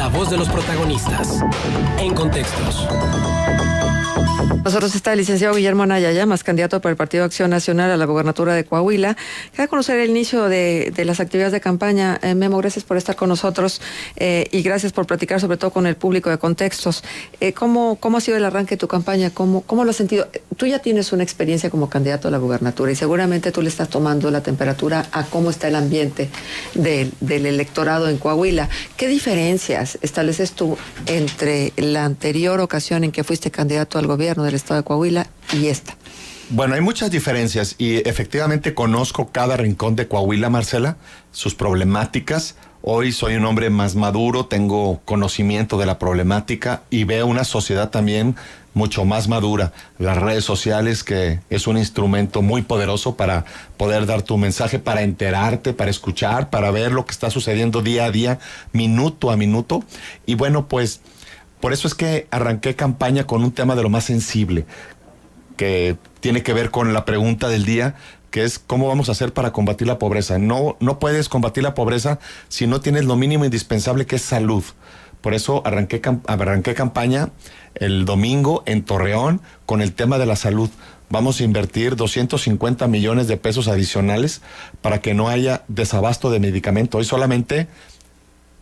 La voz de los protagonistas. En Contextos. Nosotros está el licenciado Guillermo Anaya Llamas, candidato por el Partido Acción Nacional a la gobernatura de Coahuila. Queda conocer el inicio de las actividades de campaña. Memo, gracias por estar con nosotros y gracias por platicar sobre todo con el público de Contextos. ¿Cómo ha sido el arranque de tu campaña? ¿Cómo lo has sentido? Tú ya tienes una experiencia como candidato a la gobernatura y seguramente tú le estás tomando la temperatura a cómo está el ambiente del electorado en Coahuila. ¿Qué diferencias estableces tú entre la anterior ocasión en que fuiste candidato al gobierno del estado de Coahuila y esta? Bueno, hay muchas diferencias y efectivamente conozco cada rincón de Coahuila, Marcela, sus problemáticas. Hoy soy un hombre más maduro, tengo conocimiento de la problemática y veo una sociedad también mucho más madura. Las redes sociales, que es un instrumento muy poderoso para poder dar tu mensaje, para enterarte, para escuchar, para ver lo que está sucediendo día a día, minuto a minuto. Y bueno, pues por eso es que arranqué campaña con un tema de lo más sensible, que tiene que ver con la pregunta del día, que es ¿cómo vamos a hacer para combatir la pobreza? No puedes combatir la pobreza si no tienes lo mínimo indispensable, que es salud. Por eso arranqué campaña el domingo en Torreón con el tema de la salud. Vamos a invertir 250 millones de pesos adicionales para que no haya desabasto de medicamento. Hoy solamente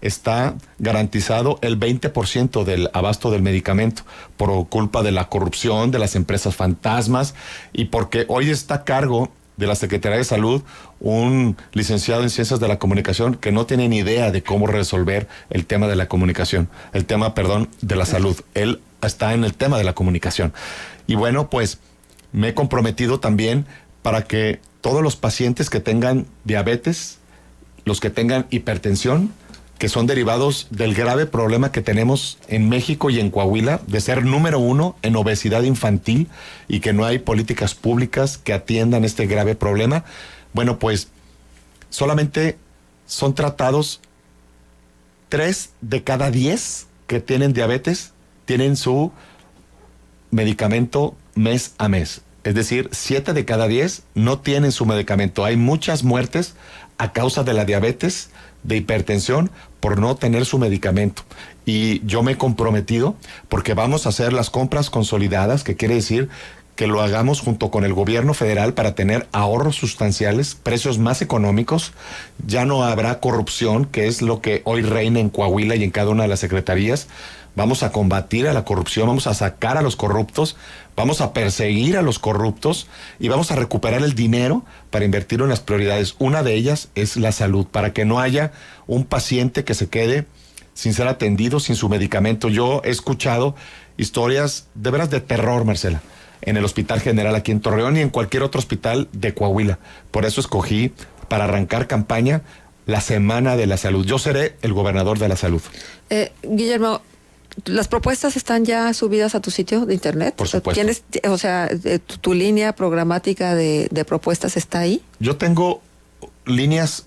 está garantizado el 20% del abasto del medicamento por culpa de la corrupción de las empresas fantasmas y porque hoy está a cargo de la Secretaría de Salud un licenciado en Ciencias de la Comunicación que no tiene ni idea de cómo resolver el tema de la comunicación, de la salud. Él está en el tema de la comunicación. Y bueno, pues me he comprometido también para que todos los pacientes que tengan diabetes, los que tengan hipertensión, que son derivados del grave problema que tenemos en México y en Coahuila, de ser número 1 en obesidad infantil y que no hay políticas públicas que atiendan este grave problema. Bueno, pues solamente son tratados 3 de cada 10 que tienen diabetes, tienen su medicamento mes a mes. Es decir, 7 de cada 10 no tienen su medicamento. Hay muchas muertes a causa de la diabetes, de hipertensión, por no tener su medicamento. Y yo me he comprometido porque vamos a hacer las compras consolidadas, que quiere decir que lo hagamos junto con el gobierno federal para tener ahorros sustanciales, precios más económicos. Ya no habrá corrupción, que es lo que hoy reina en Coahuila y en cada una de las secretarías. Vamos a combatir a la corrupción, vamos a sacar a los corruptos, vamos a perseguir a los corruptos y vamos a recuperar el dinero para invertirlo en las prioridades. Una de ellas es la salud, para que no haya un paciente que se quede sin ser atendido, sin su medicamento. Yo he escuchado historias de veras de terror, Marcela, en el Hospital General aquí en Torreón y en cualquier otro hospital de Coahuila. Por eso escogí para arrancar campaña la Semana de la Salud. Yo seré el gobernador de la salud. Guillermo, ¿las propuestas están ya subidas a tu sitio de internet? Por supuesto. ¿Tienes, tu línea programática de propuestas está ahí? Yo tengo líneas,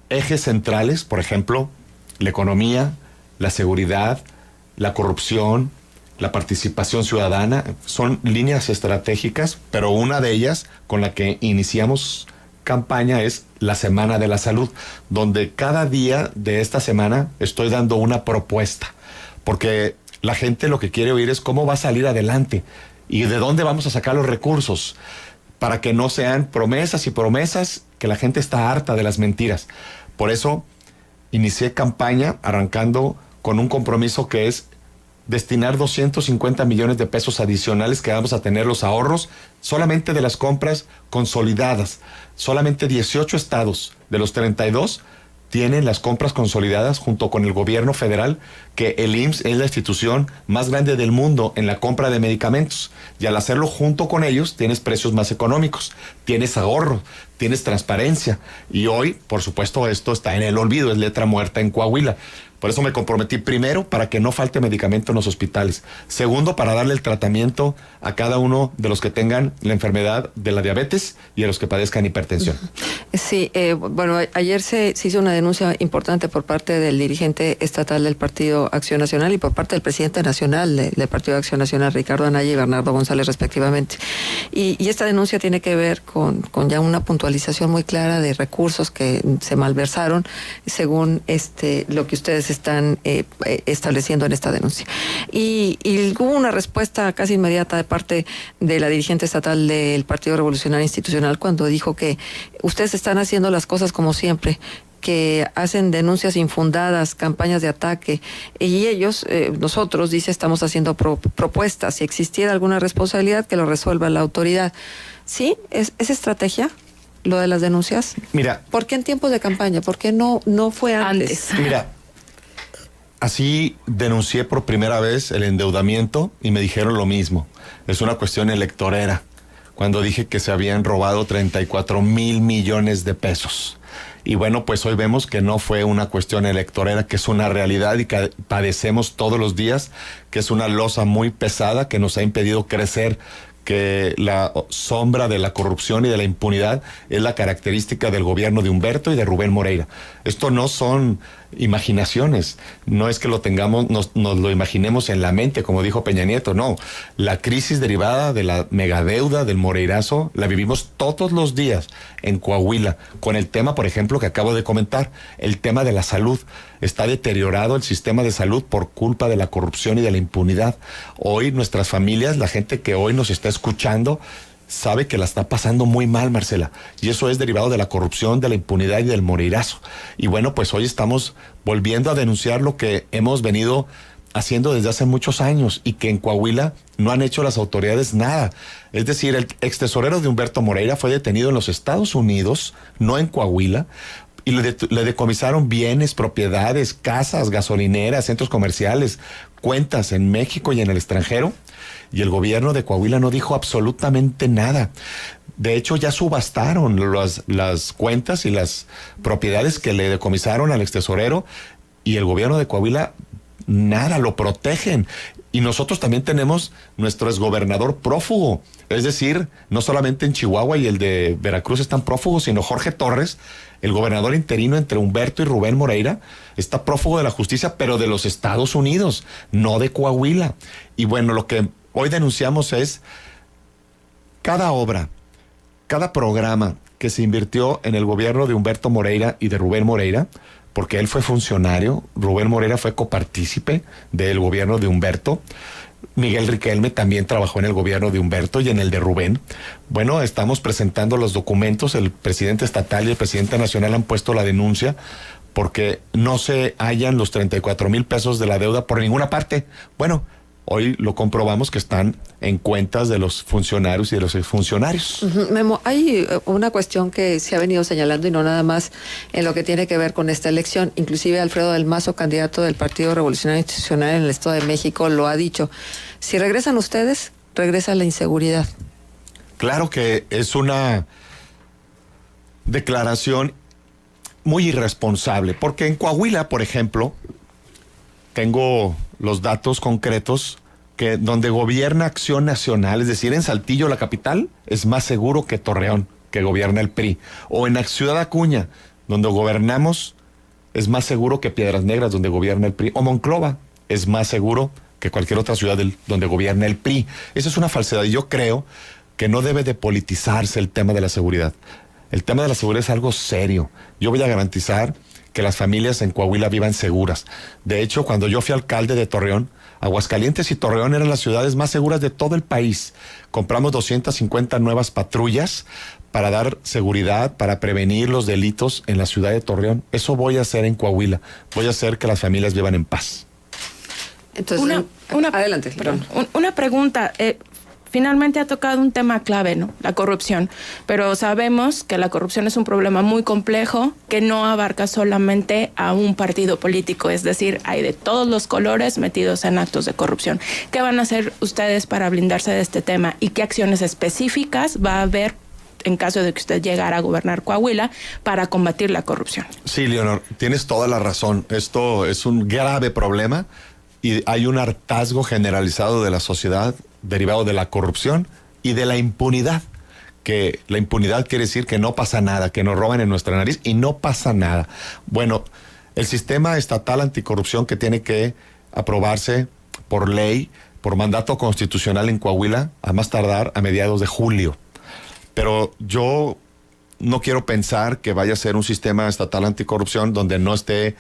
ejes centrales, por ejemplo, la economía, la seguridad, la corrupción, la participación ciudadana. Son líneas estratégicas, pero una de ellas con la que iniciamos campaña es la Semana de la Salud, donde cada día de esta semana estoy dando una propuesta. Porque la gente lo que quiere oír es cómo va a salir adelante y de dónde vamos a sacar los recursos para que no sean promesas y promesas, que la gente está harta de las mentiras. Por eso inicié campaña arrancando con un compromiso que es destinar 250 millones de pesos adicionales que vamos a tener los ahorros solamente de las compras consolidadas. Solamente 18 estados de los 32 tienen las compras consolidadas junto con el gobierno federal, que el IMSS es la institución más grande del mundo en la compra de medicamentos. Y al hacerlo junto con ellos, tienes precios más económicos, tienes ahorro, tienes transparencia. Y hoy, por supuesto, esto está en el olvido, es letra muerta en Coahuila. Por eso me comprometí, primero, para que no falte medicamento en los hospitales. Segundo, para darle el tratamiento a cada uno de los que tengan la enfermedad de la diabetes y a los que padezcan hipertensión. Sí, bueno, ayer se hizo una denuncia importante por parte del dirigente estatal del Partido Acción Nacional y por parte del presidente nacional del Partido Acción Nacional, Ricardo Anaya y Bernardo González, respectivamente. Y esta denuncia tiene que ver con ya una puntualización muy clara de recursos que se malversaron según lo que ustedes están estableciendo en esta denuncia. Y hubo una respuesta casi inmediata de parte de la dirigente estatal del Partido Revolucionario Institucional cuando dijo que ustedes están haciendo las cosas como siempre, que hacen denuncias infundadas, campañas de ataque, y ellos, nosotros, dice, estamos haciendo propuestas. Si existiera alguna responsabilidad, que lo resuelva la autoridad. ¿Sí? ¿Es estrategia lo de las denuncias? Mira. ¿Por qué en tiempos de campaña? ¿Por qué no fue antes? Mira, así denuncié por primera vez el endeudamiento y me dijeron lo mismo. Es una cuestión electorera. Cuando dije que se habían robado 34,000 millones de pesos. Y bueno, pues hoy vemos que no fue una cuestión electorera, que es una realidad y que padecemos todos los días, que es una losa muy pesada que nos ha impedido crecer, que la sombra de la corrupción y de la impunidad es la característica del gobierno de Humberto y de Rubén Moreira. Esto no son imaginaciones, no es que lo tengamos, nos lo imaginemos en la mente, como dijo Peña Nieto, no. La crisis derivada de la megadeuda del Moreirazo la vivimos todos los días en Coahuila, con el tema, por ejemplo, que acabo de comentar, el tema de la salud. Está deteriorado el sistema de salud por culpa de la corrupción y de la impunidad. Hoy nuestras familias, la gente que hoy nos está escuchando, sabe que la está pasando muy mal, Marcela, y eso es derivado de la corrupción, de la impunidad y del Moreirazo. Y bueno, pues hoy estamos volviendo a denunciar lo que hemos venido haciendo desde hace muchos años y que en Coahuila no han hecho las autoridades nada. Es decir, el extesorero de Humberto Moreira fue detenido en los Estados Unidos, no en Coahuila, y le decomisaron bienes, propiedades, casas, gasolineras, centros comerciales, cuentas en México y en el extranjero, y el gobierno de Coahuila no dijo absolutamente nada. De hecho, ya subastaron las cuentas y las propiedades que le decomisaron al extesorero, y el gobierno de Coahuila nada, lo protegen. Y nosotros también tenemos nuestro exgobernador prófugo. Es decir, no solamente en Chihuahua y el de Veracruz están prófugos, sino Jorge Torres, el gobernador interino entre Humberto y Rubén Moreira, está prófugo de la justicia, pero de los Estados Unidos, no de Coahuila. Y bueno, lo que hoy denunciamos es cada obra, cada programa que se invirtió en el gobierno de Humberto Moreira y de Rubén Moreira, porque él fue funcionario, Rubén Moreira fue copartícipe del gobierno de Humberto, Miguel Riquelme también trabajó en el gobierno de Humberto y en el de Rubén. Bueno, estamos presentando los documentos, el presidente estatal y el presidente nacional han puesto la denuncia porque no se hallan los 34,000 pesos de la deuda por ninguna parte. Bueno, hoy lo comprobamos que están en cuentas de los funcionarios y de los exfuncionarios. Memo, hay una cuestión que se ha venido señalando y no nada más en lo que tiene que ver con esta elección. Inclusive Alfredo del Mazo, candidato del Partido Revolucionario Institucional en el Estado de México, lo ha dicho. Si regresan ustedes, regresa la inseguridad. Claro que es una declaración muy irresponsable, porque en Coahuila, por ejemplo, tengo los datos concretos que donde gobierna Acción Nacional, es decir, en Saltillo, la capital, es más seguro que Torreón, que gobierna el PRI. O en Ciudad Acuña, donde gobernamos, es más seguro que Piedras Negras, donde gobierna el PRI. O Monclova, es más seguro que cualquier otra ciudad donde gobierna el PRI. Eso es una falsedad y yo creo que no debe de politizarse el tema de la seguridad. El tema de la seguridad es algo serio. Yo voy a garantizar que las familias en Coahuila vivan seguras. De hecho, cuando yo fui alcalde de Torreón, Aguascalientes y Torreón eran las ciudades más seguras de todo el país. Compramos 250 nuevas patrullas para dar seguridad, para prevenir los delitos en la ciudad de Torreón. Eso voy a hacer en Coahuila. Voy a hacer que las familias vivan en paz. Entonces, adelante. Perdón. Una pregunta. Finalmente ha tocado un tema clave, ¿no? La corrupción. Pero sabemos que la corrupción es un problema muy complejo que no abarca solamente a un partido político. Es decir, hay de todos los colores metidos en actos de corrupción. ¿Qué van a hacer ustedes para blindarse de este tema? ¿Y qué acciones específicas va a haber en caso de que usted llegara a gobernar Coahuila para combatir la corrupción? Sí, Leonor, tienes toda la razón. Esto es un grave problema y hay un hartazgo generalizado de la sociedad derivado de la corrupción y de la impunidad, que la impunidad quiere decir que no pasa nada, que nos roban en nuestra nariz y no pasa nada. Bueno, el sistema estatal anticorrupción que tiene que aprobarse por ley, por mandato constitucional en Coahuila, a más tardar a mediados de julio. Pero yo no quiero pensar que vaya a ser un sistema estatal anticorrupción donde no esté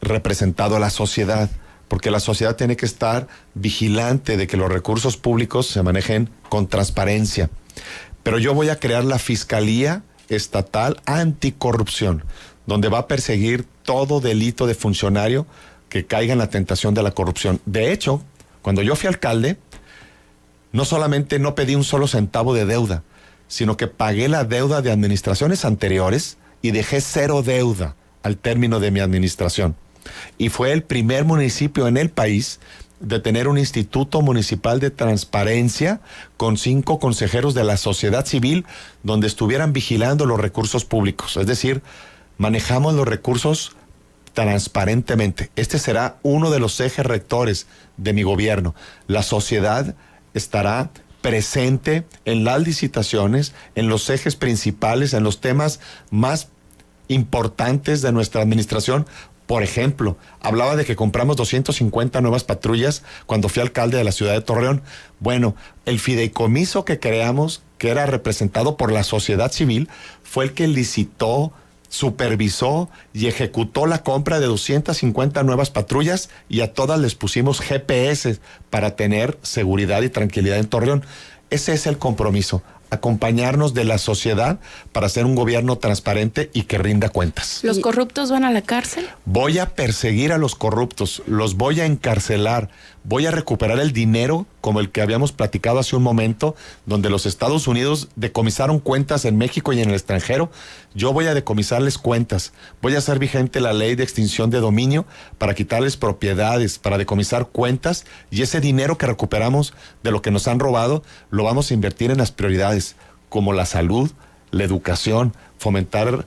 representado la sociedad, porque la sociedad tiene que estar vigilante de que los recursos públicos se manejen con transparencia. Pero yo voy a crear la Fiscalía Estatal Anticorrupción, donde va a perseguir todo delito de funcionario que caiga en la tentación de la corrupción. De hecho, cuando yo fui alcalde, no solamente no pedí un solo centavo de deuda, sino que pagué la deuda de administraciones anteriores y dejé 0 deuda al término de mi administración. Y fue el primer municipio en el país de tener un instituto municipal de transparencia con 5 consejeros de la sociedad civil donde estuvieran vigilando los recursos públicos. Es decir, manejamos los recursos transparentemente. Este será uno de los ejes rectores de mi gobierno. La sociedad estará presente en las licitaciones, en los ejes principales, en los temas más importantes de nuestra administración. Por ejemplo, hablaba de que compramos 250 nuevas patrullas cuando fui alcalde de la ciudad de Torreón. Bueno, el fideicomiso que creamos, que era representado por la sociedad civil, fue el que licitó, supervisó y ejecutó la compra de 250 nuevas patrullas, y a todas les pusimos GPS para tener seguridad y tranquilidad en Torreón. Ese es el compromiso, acompañarnos de la sociedad para hacer un gobierno transparente y que rinda cuentas. ¿Los corruptos van a la cárcel? Voy a perseguir a los corruptos, los voy a encarcelar, voy a recuperar el dinero como el que habíamos platicado hace un momento, donde los Estados Unidos decomisaron cuentas en México y en el extranjero. Yo voy a decomisarles cuentas, voy a hacer vigente la ley de extinción de dominio para quitarles propiedades, para decomisar cuentas, y ese dinero que recuperamos de lo que nos han robado lo vamos a invertir en las prioridades como la salud, la educación, fomentar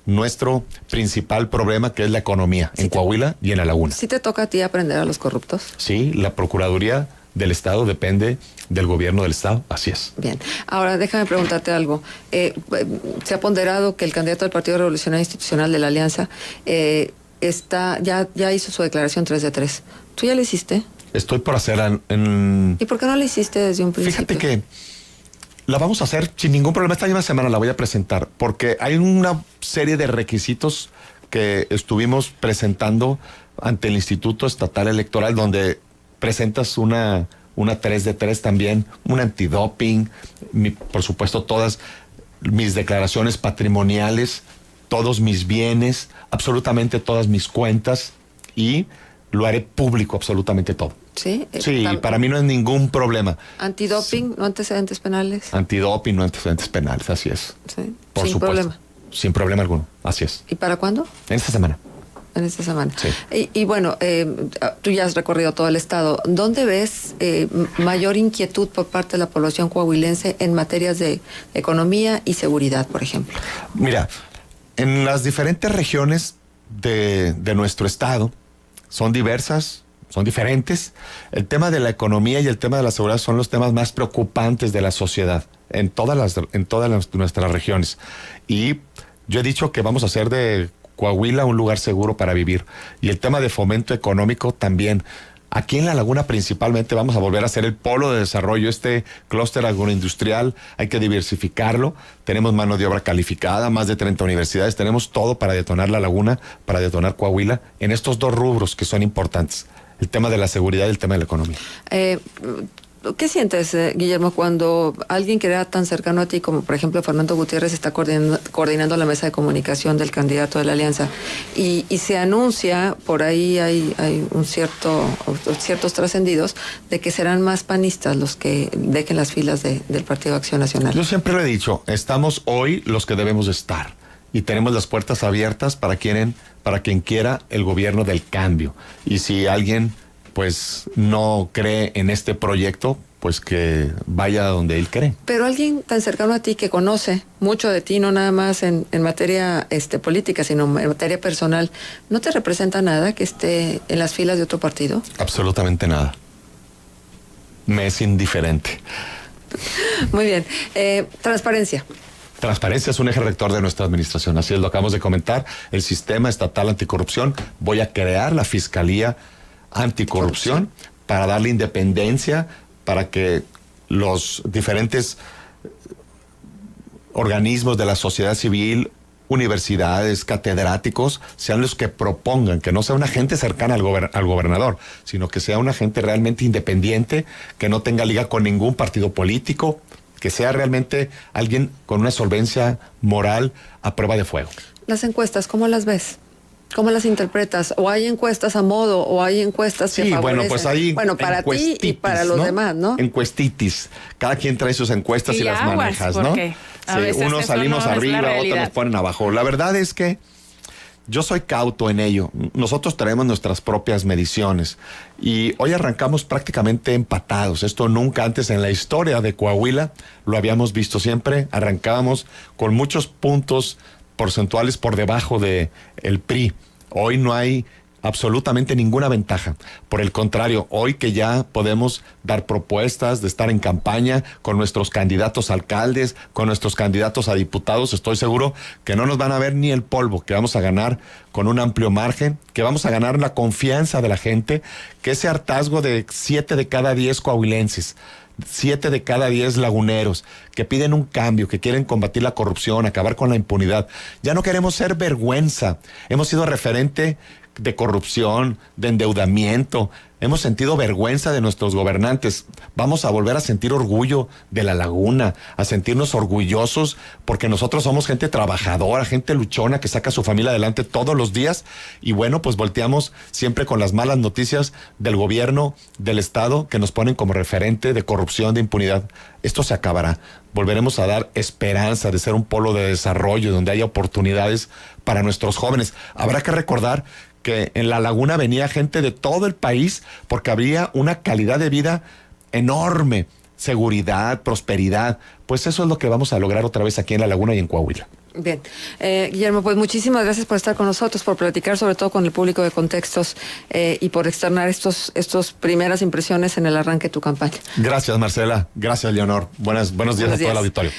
nuestro principal problema, que es la economía en Coahuila y en La Laguna. ¿Sí te toca a ti aprender a los corruptos? Sí, la Procuraduría del Estado depende del gobierno del Estado, así es. Bien, ahora déjame preguntarte algo. Se ha ponderado que el candidato del Partido Revolucionario Institucional de la Alianza ya hizo su declaración 3 de 3. ¿Tú ya la hiciste? Estoy por hacer en... ¿Y por qué no la hiciste desde un principio? Fíjate que la vamos a hacer sin ningún problema. Esta misma semana la voy a presentar, porque hay una serie de requisitos que estuvimos presentando ante el Instituto Estatal Electoral, donde presentas una 3 de 3 también, un antidoping, por supuesto todas mis declaraciones patrimoniales, todos mis bienes, absolutamente todas mis cuentas, y lo haré público absolutamente todo. Sí, sí, para mí no es ningún problema. Antidoping, sí. No antecedentes penales. Antidoping, no antecedentes penales, así es. Sí, por sin supuesto. Problema. Sin problema alguno, así es. ¿Y para cuándo? En esta semana. En esta semana. Sí. Y bueno, tú ya has recorrido todo el estado. ¿Dónde ves mayor inquietud por parte de la población coahuilense en materias de economía y seguridad, por ejemplo? Mira, en las diferentes regiones de nuestro estado, son diversas, son diferentes. El tema de la economía y el tema de la seguridad son los temas más preocupantes de la sociedad en todas nuestras regiones. Y yo he dicho que vamos a hacer de Coahuila un lugar seguro para vivir. Y el tema de fomento económico también. Aquí en La Laguna principalmente vamos a volver a ser el polo de desarrollo, este clúster agroindustrial, hay que diversificarlo, tenemos mano de obra calificada, más de 30 universidades, tenemos todo para detonar La Laguna, para detonar Coahuila, en estos 2 rubros que son importantes, el tema de la seguridad y el tema de la economía. ¿Qué sientes, Guillermo, cuando alguien que era tan cercano a ti, como por ejemplo Fernando Gutiérrez, está coordinando la mesa de comunicación del candidato de la Alianza y se anuncia, por ahí hay ciertos trascendidos, de que serán más panistas los que dejen las filas del Partido Acción Nacional? Yo siempre lo he dicho, estamos hoy los que debemos estar y tenemos las puertas abiertas para quien quiera el gobierno del cambio. Y si alguien pues no cree en este proyecto, pues que vaya donde él cree. Pero alguien tan cercano a ti que conoce mucho de ti, no nada más en materia política, sino en materia personal, ¿no te representa nada que esté en las filas de otro partido? Absolutamente nada. Me es indiferente. Muy bien. Transparencia. Transparencia es un eje rector de nuestra administración, así es, lo acabamos de comentar. El sistema estatal anticorrupción, voy a crear la Fiscalía Anticorrupción para darle independencia, para que los diferentes organismos de la sociedad civil, universidades, catedráticos, sean los que propongan, que no sea una gente cercana al gobernador, sino que sea una gente realmente independiente, que no tenga liga con ningún partido político, que sea realmente alguien con una solvencia moral a prueba de fuego. Las encuestas, ¿cómo las ves? ¿Cómo las interpretas? ¿O hay encuestas a modo o hay encuestas que favorecen? Bueno, pues hay para ti y para los demás, ¿no? Encuestitis. Cada quien trae sus encuestas y las manejas, ¿no? A veces unos salimos arriba, otros nos ponen abajo. La verdad es que yo soy cauto en ello. Nosotros traemos nuestras propias mediciones y hoy arrancamos prácticamente empatados. Esto nunca antes en la historia de Coahuila lo habíamos visto. Siempre arrancábamos con muchos puntos porcentuales por debajo de el PRI. Hoy no hay absolutamente ninguna ventaja. Por el contrario, hoy que ya podemos dar propuestas de estar en campaña con nuestros candidatos a alcaldes, con nuestros candidatos a diputados, estoy seguro que no nos van a ver ni el polvo, que vamos a ganar con un amplio margen, que vamos a ganar la confianza de la gente, que ese hartazgo de 7 de cada 10 coahuilenses, 7 de cada 10 laguneros que piden un cambio, que quieren combatir la corrupción, acabar con la impunidad. Ya no queremos ser vergüenza. Hemos sido referente de corrupción, de endeudamiento. Hemos sentido vergüenza de nuestros gobernantes. Vamos a volver a sentir orgullo de la laguna, a sentirnos orgullosos porque nosotros somos gente trabajadora, gente luchona que saca a su familia adelante todos los días. Y bueno, pues volteamos siempre con las malas noticias del gobierno, del Estado, que nos ponen como referente de corrupción, de impunidad. Esto se acabará. Volveremos a dar esperanza de ser un polo de desarrollo donde haya oportunidades para nuestros jóvenes. Habrá que recordar que en la laguna venía gente de todo el país porque había una calidad de vida enorme, seguridad, prosperidad. Pues eso es lo que vamos a lograr otra vez aquí en la laguna y en Coahuila. Bien. Guillermo, pues muchísimas gracias por estar con nosotros, por platicar sobre todo con el público de Contextos y por externar estos primeras impresiones en el arranque de tu campaña. Gracias, Marcela. Gracias, Leonor. Buenos días a todo el auditorio.